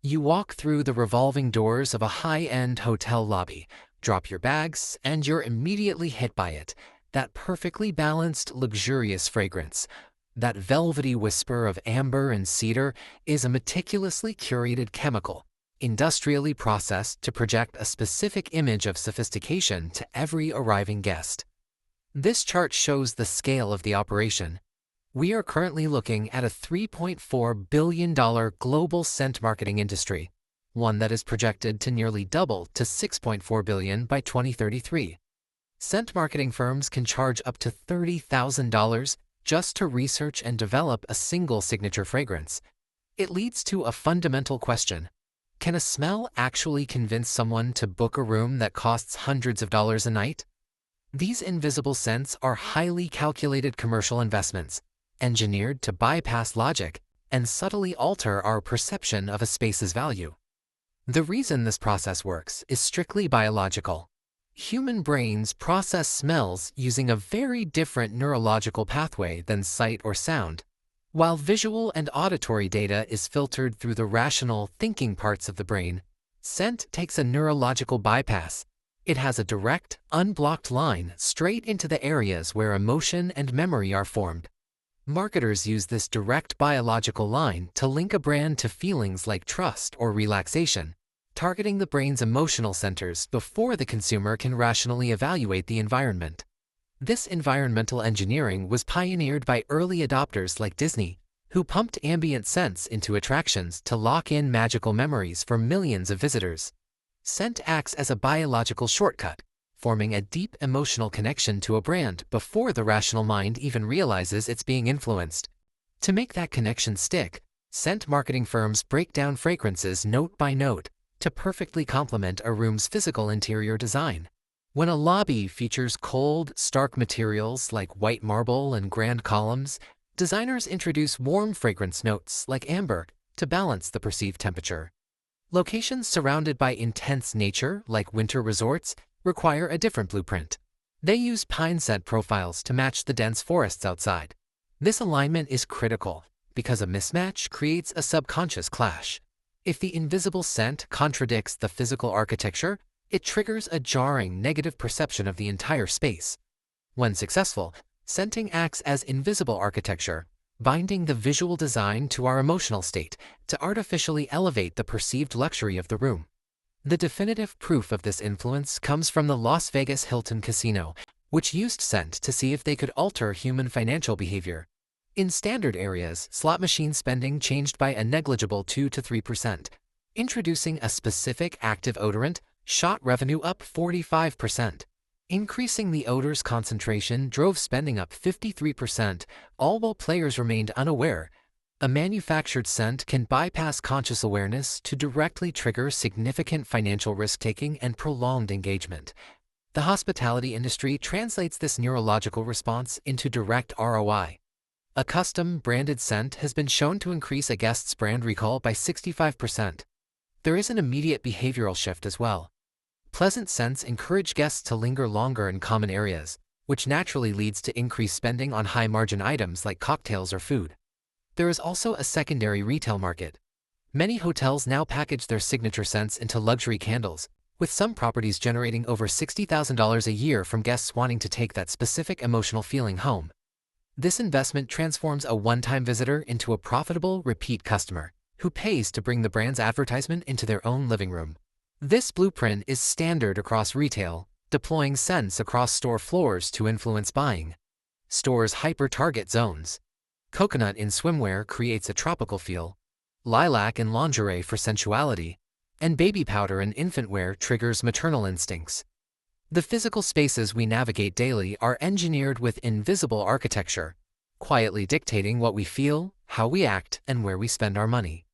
You walk through the revolving doors of a high-end hotel lobby, drop your bags, and you're immediately hit by it. That perfectly balanced, luxurious fragrance. That velvety whisper of amber and cedar is a meticulously curated chemical, industrially processed to project a specific image of sophistication to every arriving guest. This chart shows the scale of the operation. We are currently looking at a $3.4 billion global scent marketing industry, one that is projected to nearly double to $6.4 billion by 2033. Scent marketing firms can charge up to $30,000 just to research and develop a single signature fragrance. It leads to a fundamental question. Can a smell actually convince someone to book a room that costs hundreds of dollars a night? These invisible scents are highly calculated commercial investments, engineered to bypass logic and subtly alter our perception of a space's value. The reason this process works is strictly biological. Human brains process smells using a very different neurological pathway than sight or sound. While visual and auditory data is filtered through the rational, thinking parts of the brain, scent takes a neurological bypass. It has a direct, unblocked line straight into the areas where emotion and memory are formed. Marketers use this direct biological line to link a brand to feelings like trust or relaxation, targeting the brain's emotional centers before the consumer can rationally evaluate the environment. This environmental engineering was pioneered by early adopters like Disney, who pumped ambient scents into attractions to lock in magical memories for millions of visitors. Scent acts as a biological shortcut, forming a deep emotional connection to a brand before the rational mind even realizes it's being influenced. To make that connection stick, scent marketing firms break down fragrances note by note to perfectly complement a room's physical interior design. When a lobby features cold, stark materials like white marble and grand columns, designers introduce warm fragrance notes like amber to balance the perceived temperature. Locations surrounded by intense nature, like winter resorts, require a different blueprint. They use pine scent profiles to match the dense forests outside. This alignment is critical because a mismatch creates a subconscious clash. If the invisible scent contradicts the physical architecture, it triggers a jarring, negative perception of the entire space. When successful, scenting acts as invisible architecture, binding the visual design to our emotional state to artificially elevate the perceived luxury of the room. The definitive proof of this influence comes from the Las Vegas Hilton Casino, which used scent to see if they could alter human financial behavior. In standard areas, slot machine spending changed by a negligible 2 to 3%. Introducing a specific active odorant shot revenue up 45%. Increasing the odor's concentration drove spending up 53%, all while players remained unaware. A manufactured scent can bypass conscious awareness to directly trigger significant financial risk-taking and prolonged engagement. The hospitality industry translates this neurological response into direct ROI. A custom branded scent has been shown to increase a guest's brand recall by 65%. There is an immediate behavioral shift as well. Pleasant scents encourage guests to linger longer in common areas, which naturally leads to increased spending on high-margin items like cocktails or food. There is also a secondary retail market. Many hotels now package their signature scents into luxury candles, with some properties generating over $60,000 a year from guests wanting to take that specific emotional feeling home. This investment transforms a one-time visitor into a profitable, repeat customer who pays to bring the brand's advertisement into their own living room. This blueprint is standard across retail, deploying scents across store floors to influence buying. Stores hyper-target zones. Coconut in swimwear creates a tropical feel, lilac in lingerie for sensuality, and baby powder in infant wear triggers maternal instincts. The physical spaces we navigate daily are engineered with invisible architecture, quietly dictating what we feel, how we act, and where we spend our money.